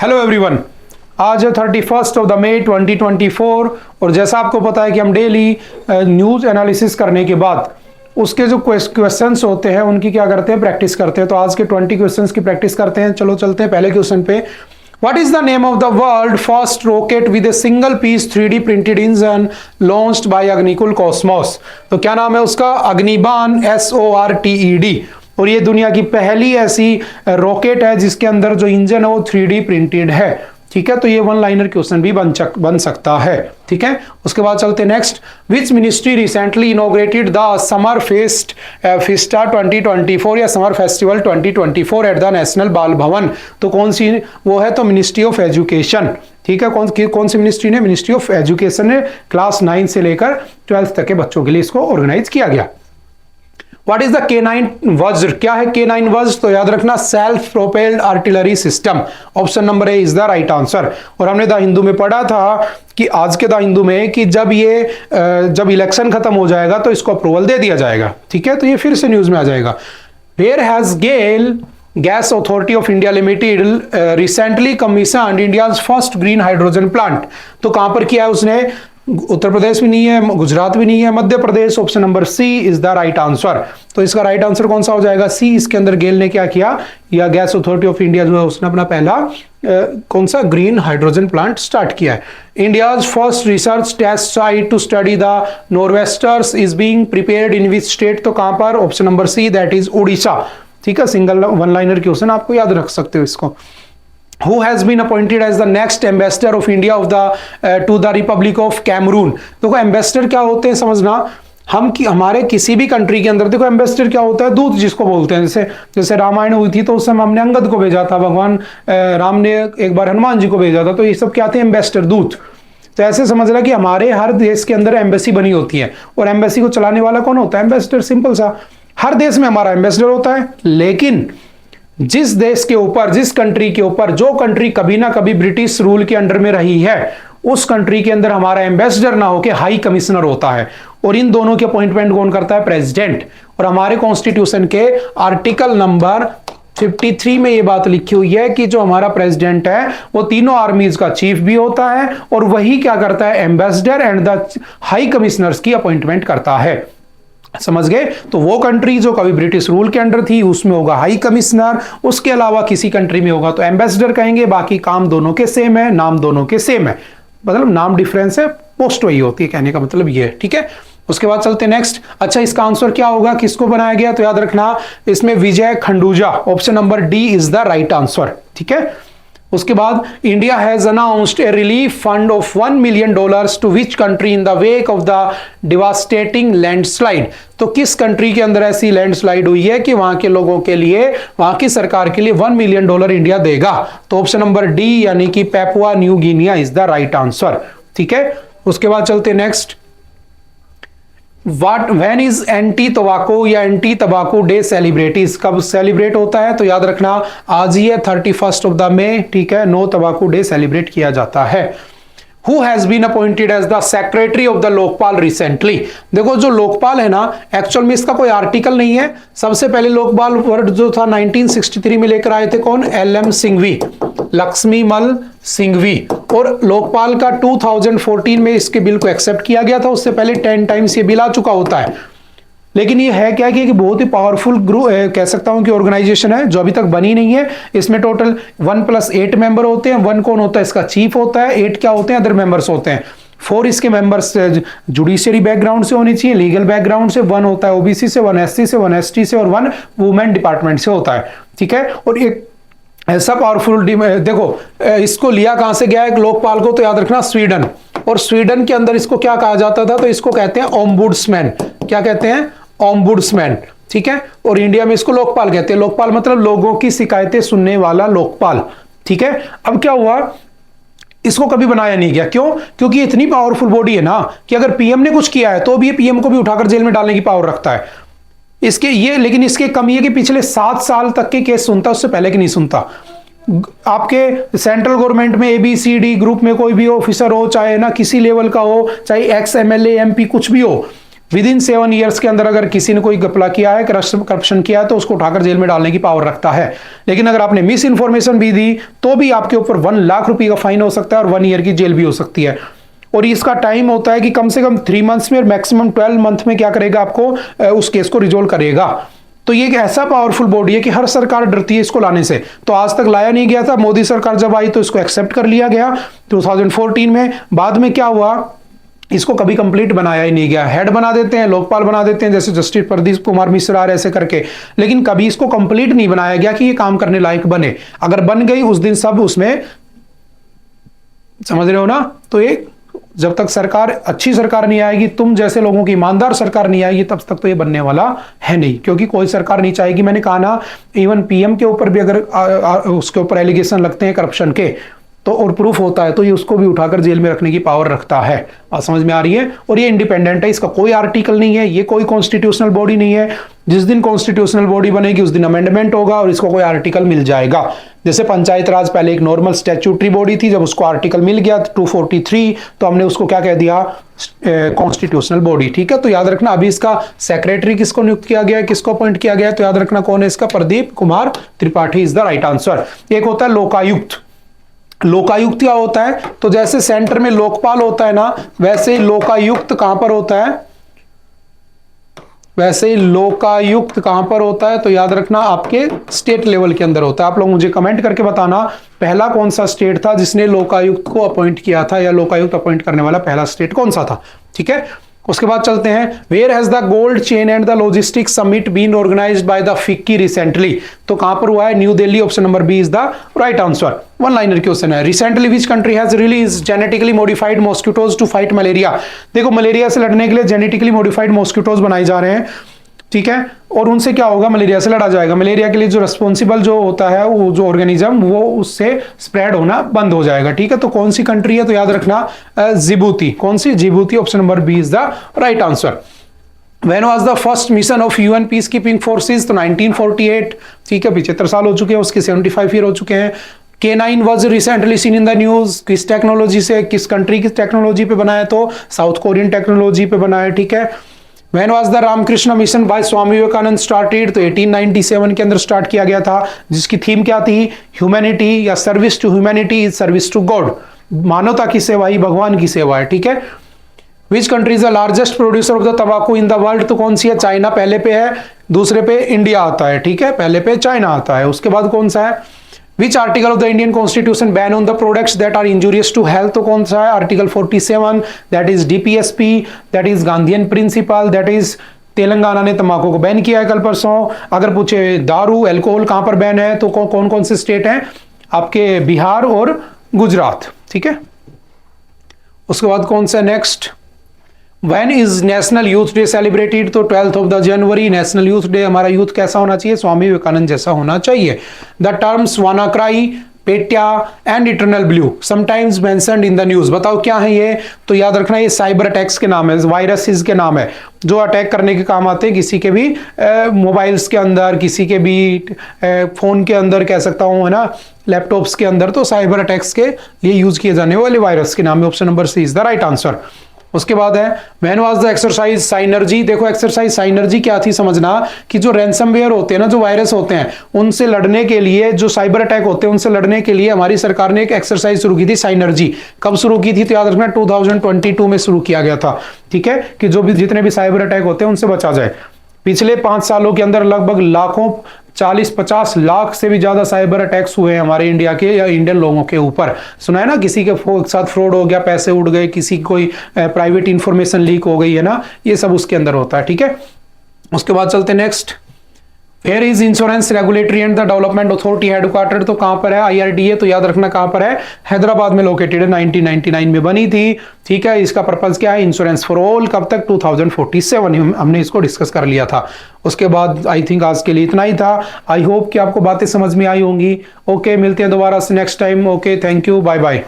Hello everyone, आज है 31 of the मई 2024 और जैसा आपको पता है कि हम डेली न्यूज़ एनालिसिस करने के बाद उसके जो क्वेश्चंस होते हैं उनकी क्या करते हैं, प्रैक्टिस करते हैं। तो आज के 20 क्वेश्चंस की प्रैक्टिस करते हैं। चलो चलते हैं पहले क्वेश्चन पे। What is the name of the world first rocket with a single piece 3D printed engine launched by Agnikul Cosmos? तो क्या नाम है उसका? अग्निबाण, SORTED। और ये दुनिया की पहली ऐसी रॉकेट है जिसके अंदर जो इंजन है वो 3D प्रिंटेड है। ठीक है, तो ये वन लाइनर क्वेश्चन भी बन सकता है। ठीक है, उसके बाद चलते next. Which ministry recently inaugurated the summer fiesta 2024 या summer festival 2024 at the national बाल भवन? तो कौन सी वो है? तो मिनिस्ट्री ऑफ एजुकेशन। ठीक है, कौन सी मिनिस्ट्री ने? मिनिस्ट्री ऑफ एजुकेशन ने क्लास 9 से लेकर 12th तक के बच्चों के लिए इसको ऑर्गेनाइज किया गया। What is the K9 वज्र? क्या है K9 वज्र? तो याद रखना self propelled artillery system. Option number A is the right answer. और हमने द हिंदू में पढ़ा था कि आज के द हिंदू में कि जब इलेक्शन खत्म हो जाएगा तो इसको अप्रूवल दे दिया जाएगा। ठीक है, तो ये फिर से न्यूज में आ जाएगा। Where has GAIL Gas Authority of India Limited recently commissioned India's first green hydrogen plant? तो कहां पर किया है उसने? उत्तर प्रदेश भी नहीं है, गुजरात भी नहीं है, Madhya Pradesh. Option number C is the right answer. तो इसका राइट आंसर कौन सा हो जाएगा? सी। इसके अंदर गेल ने क्या किया, या गैस अथॉरिटी ऑफ इंडिया जो है उसने अपना पहला कौन सा ग्रीन हाइड्रोजन प्लांट स्टार्ट किया है। India's first research test site to study the nor'westers is being prepared in which state? तो कहां पर? Option number C, that is Orissa. ठीक है, सिंगल वन लाइनर क्वेश्चन, आपको याद रख सकते हो इसको। Who has been appointed as the next ambassador of India to the Republic of Cameroon? देखो एम्बेसडर क्या होते हैं समझना। हमारे किसी भी कंट्री के अंदर देखो एम्बेसडर क्या होता है? दूत जिसको बोलते हैं। जैसे रामायण हुई थी तो उस समय हमने अंगद को भेजा था, भगवान राम ने एक बार हनुमान जी को भेजा था। तो ये सब क्या थे? एम्बेसडर, दूत। तो ऐसे समझना कि हमारे हर देश के अंदर एम्बेसी बनी होती है और एम्बेसी को चलाने वाला कौन होता है? एम्बेसडर। सिंपल सा, हर देश में हमारा एम्बेसडर होता है। लेकिन जिस देश के ऊपर, जिस कंट्री के ऊपर, जो कंट्री कभी ना कभी ब्रिटिश रूल के अंडर में रही है, उस कंट्री के अंदर हमारा एम्बेसडर ना होकर हाई कमिश्नर होता है। और इन दोनों के अपॉइंटमेंट कौन करता है? प्रेसिडेंट। और हमारे कॉन्स्टिट्यूशन के आर्टिकल नंबर 53 में यह बात लिखी हुई है कि जो हमारा प्रेसिडेंट है वो तीनों आर्मीज का चीफ भी होता है और वही क्या करता है? Ambassador and the high commissioners की अपॉइंटमेंट करता है। समझ गए? तो वो कंट्री जो कभी ब्रिटिश रूल के अंडर थी उसमें होगा हाई कमिश्नर, उसके अलावा किसी कंट्री में होगा तो एम्बेसडर कहेंगे। बाकी काम दोनों के सेम है, नाम दोनों के सेम है, मतलब नाम डिफरेंस है, पोस्ट वही होती है, कहने का मतलब ये है। ठीक है, उसके बाद चलते नेक्स्ट। अच्छा, इसका आंसर क्या होगा? किसको बनाया गया? तो याद रखना इसमें Vijay Khanduja. Option number D is the right answer. ठीक है, उसके बाद India has announced a relief fund of $1 million to which country in the wake of the devastating landslide? तो किस कंट्री के अंदर ऐसी लैंडस्लाइड हुई है कि वहां के लोगों के लिए, वहां की सरकार के लिए $1 million इंडिया देगा? तो ऑप्शन नंबर डी यानी कि Papua new Guinea is the right answer. ठीक है, उसके बाद चलते नेक्स्ट। व्हेन इज एंटी तंबाकू या एंटी तंबाकू डे सेलिब्रेटीज? कब सेलिब्रेट होता है? तो याद रखना आज ही है 31 ऑफ द मई। ठीक है, नो तंबाकू डे सेलिब्रेट किया जाता है। Who has been appointed as the secretary of the Lokpal recently? देखो जो लोकपाल है ना, एक्चुअल में इसका कोई आर्टिकल नहीं है। सबसे पहले लोकपाल वर्ड जो था 1963 में लेकर आए थे कौन? LM सिंघवी, लक्ष्मीमल सिंघवी। और लोकपाल का 2014 में इसके बिल को एक्सेप्ट किया गया था। उससे पहले 10 टाइम्स ये बिल आ चुका होता है। लेकिन ये है क्या कि बहुत ही पावरफुल ग्रुप कह सकता हूं कि ऑर्गेनाइजेशन है जो अभी तक बनी नहीं है। इसमें टोटल 1+8 मेंबर होते हैं। 1 कौन होता है? इसका चीफ होता है। 8 क्या होते हैं? अदर मेंबर्स होते हैं। 4 इसके मेंबर्स जुडिशियरी बैकग्राउंड से होनी चाहिए, लीगल बैकग्राउंड से। 1 होता है ओबीसी से, 1 SC से, 1 ST से और 1 वुमेन डिपार्टमेंट से होता है। ठीक है, और एक ऐसा पावरफुल देखो इसको लिया कहां से गया है लोकपाल को? तो याद रखना स्वीडन। और स्वीडन के अंदर इसको क्या कहा जाता था? तो इसको कहते हैं ओम्बुड्समैन। क्या कहते हैं? ओम्बुड्समैन। ठीक है, और इंडिया में इसको लोकपाल कहते हैं। लोकपाल मतलब लोगों की शिकायतें सुनने वाला लोकपाल। ठीक है, अब क्या हुआ? इसको कभी बनाया नहीं गया। क्यों? क्योंकि इतनी पावरफुल बॉडी है ना कि अगर पीएम ने कुछ किया है तो भी पीएम को भी उठाकर जेल में डालने की पावर रखता है। लेकिन इसके कमी है कि पिछले 7 साल तक के केस सुनता, उससे पहले की नहीं सुनता। आपके सेंट्रल गवर्नमेंट में ABCD ग्रुप में कोई भी ऑफिसर हो, चाहे ना किसी लेवल का हो, चाहे एक्स MLA MP कुछ भी हो, विद इन 7 ईयर्स के अंदर अगर किसी ने कोई घपला किया है, करप्शन किया है, तो उसको उठाकर जेल में डालने की पावर रखता है। लेकिन अगर आपने मिस इन्फॉर्मेशन भी दी तो भी आपके ऊपर 1 लाख रुपए का फाइन हो सकता है और 1 ईयर की जेल भी हो सकती है। और इसका टाइम होता है कि कम से कम 3 मंथ्स में और मैक्सिमम 12 मंथ में क्या करेगा, आपको उस केस को रिजोल्व करेगा। तो ये एक ऐसा पावरफुल बॉडी है कि हर सरकार डरती है इसको लाने से, तो आज तक लाया नहीं गया था। मोदी सरकार जब आई तो इसको एक्सेप्ट कर लिया गया 2014 में। बाद में क्या हुआ, इसको कभी कंप्लीट बनाया ही नहीं गया। हेड बना देते हैं, लोकपाल बना देते हैं, जैसे जस्टिस प्रदीप कुमार मिश्रा ऐसे करके, लेकिन कभी इसको कंप्लीट नहीं बनाया गया कि ये काम करने लायक बने। अगर बन गई उस दिन सब उसमें, समझ रहे हो ना। तो ये जब तक सरकार, अच्छी सरकार नहीं आएगी, तुम जैसे लोगों की ईमानदार सरकार नहीं आएगी, तब तक तो ये बनने वाला है नहीं। क्योंकि कोई सरकार नहीं चाहेगी। मैंने कहा ना, इवन पीएम के ऊपर भी अगर उसके ऊपर एलिगेशन लगते हैं करप्शन के, तो और प्रूफ होता है, तो ये उसको भी उठाकर जेल में रखने की पावर रखता है। बात समझ में आ रही है। और ये इंडिपेंडेंट है, इसका कोई आर्टिकल नहीं है, ये कोई कॉन्स्टिट्यूशनल बॉडी नहीं है। जिस दिन कॉन्स्टिट्यूशनल बॉडी बनेगी उस दिन अमेंडमेंट होगा और इसको कोई आर्टिकल मिल जाएगा। जैसे पंचायत राज पहले एक नॉर्मल स्टैट्यूटरी बॉडी थी, जब उसको आर्टिकल मिल गया 243, तो हमने उसको क्या कह दिया, कॉन्स्टिट्यूशनल बॉडी। ठीक है, तो याद रखना। अभी इसका सेक्रेटरी किसको नियुक्त किया गया है, किसको अपॉइंट किया गया है, तो याद रखना कौन है इसका, Pradeep Kumar Tripathi is the right answer. एक होता है लोकायुक्त। लोकायुक्त क्या होता है, तो जैसे सेंटर में लोकपाल होता है ना, वैसे ही लोकायुक्त कहां पर होता है, वैसे ही लोकायुक्त कहां पर होता है, तो याद रखना आपके स्टेट लेवल के अंदर होता है। आप लोग मुझे कमेंट करके बताना पहला कौन सा स्टेट था जिसने लोकायुक्त को अपॉइंट किया था, या लोकायुक्त अपॉइंट करने वाला पहला स्टेट कौन सा था। ठीक है, उसके बाद चलते हैं। Where has the cold chain and the logistics summit been organised by the FICCI recently, तो कहां पर हुआ है, New Delhi. Option number B is the right answer. 1 liner question है। Recently which country has release genetically modified mosquitoes to fight malaria. देखो, malaria से लड़ने के लिए जेनेटिकली मॉडिफाइड मॉस्किटोज बनाए जा रहे हैं। ठीक है, और उनसे क्या होगा, मलेरिया से लड़ा जाएगा। मलेरिया के लिए जो रिस्पॉन्सिबल जो होता है, वो जो ऑर्गेनिज्म, वो उससे स्प्रेड होना बंद हो जाएगा। ठीक है, तो कौन सी कंट्री है, तो याद रखना जिबूती। कौन सी, Djibouti. Option number B is the right answer. When was the first mission of UN peacekeeping forces, तो 1948। ठीक है, 75 साल हो चुके हैं, उसके 75 ईयर हो चुके हैं। K9 was recently seen in the news, किस टेक्नोलॉजी से, किस कंट्री की टेक्नोलॉजी पे बना है, तो साउथ कोरियन टेक्नोलॉजी पे बना है। ठीक है, When was the Ramakrishna mission by Swami Vivekananda started, तो 1897 के अंदर स्टार्ट किया गया था, जिसकी थीम क्या थी, ह्यूमैनिटी या service to humanity is service to God, मानवता की सेवा ही भगवान की सेवा है। ठीक है, which country is the largest producer of the तंबाकू इन द वर्ल्ड, तो कौन सी है, चाइना पहले पे है, दूसरे पे इंडिया आता है। ठीक है, पहले पे चाइना आता है, उसके बाद कौन सा है। Which article of the Indian Constitution ban on the products that are injurious to health, तो कौन सा है, article 47, that is DPSP, that is Gandhian principle, that is Telangana ने तंबाकू को बैन किया है कल परसों। अगर पूछे दारू, अल्कोहल कहां पर बैन है, तो कौन कौन से स्टेट हैं, आपके बिहार और गुजरात। ठीक है, उसके बाद कौन सा next. When is national youth day celebrated, तो 12th of the January. National youth day, हमारा यूथ कैसा होना चाहिए, स्वामी विवेकानंद जैसा होना चाहिए। द टर्म्स वानाक्राई, पेट्या and eternal blue sometimes mentioned in the news, बताओ क्या है ये, तो याद रखना ये साइबर अटैक्स के नाम है, वायरसेस के नाम है, जो अटैक करने के काम आते हैं किसी के भी मोबाइल्स के अंदर, किसी के भी फोन के अंदर, कह सकता हूं, है ना, लैपटॉप्स के अंदर, तो साइबर अटैक्स के लिए यूज किए जाने वाले वायरस के नाम है। Option number C is the right answer. उसके बाद है when was the exercise synergy. देखो, एक्सरसाइज साइनर्जी क्या थी, समझना कि जो रैंसमवेयर होते हैं ना, जो वायरस होते हैं, उनसे लड़ने के लिए, जो साइबर अटैक होते हैं उनसे लड़ने के लिए हमारी सरकार ने एक एक्सरसाइज शुरू की थी, साइनर्जी। कब शुरू की थी, तो याद रखना 2022 में शुरू किया गया था। ठीक है, कि जो भी जितने भी साइबर अटैक होते हैं उनसे बचा जाए। पिछले 5 सालों के अंदर लगभग लाखों, 40-50 लाख से भी ज्यादा साइबर अटैक्स हुए हैं हमारे इंडिया के या इंडियन लोगों के ऊपर। सुना है ना, किसी के साथ फ्रॉड हो गया, पैसे उड़ गए, किसी की कोई प्राइवेट इंफॉर्मेशन लीक हो गई है ना, ये सब उसके अंदर होता है। ठीक है, उसके बाद चलते next. Where is insurance regulatory and the development authority headquarter, तो कहां पर है, IRDA, तो याद रखना कहां पर है, हैदराबाद में लोकेटेड है, 1999 में बनी थी। ठीक है, इसका पर्पज क्या है, इंश्योरेंस फॉर ऑल, कब तक, 2047 हमने इसको डिस्कस कर लिया था। उसके बाद आई थिंक आज के लिए इतना ही था। आई होप कि आपको बातें समझ में आई होंगी। ओके, मिलते हैं दोबारा से next time. Okay, thank you, bye bye.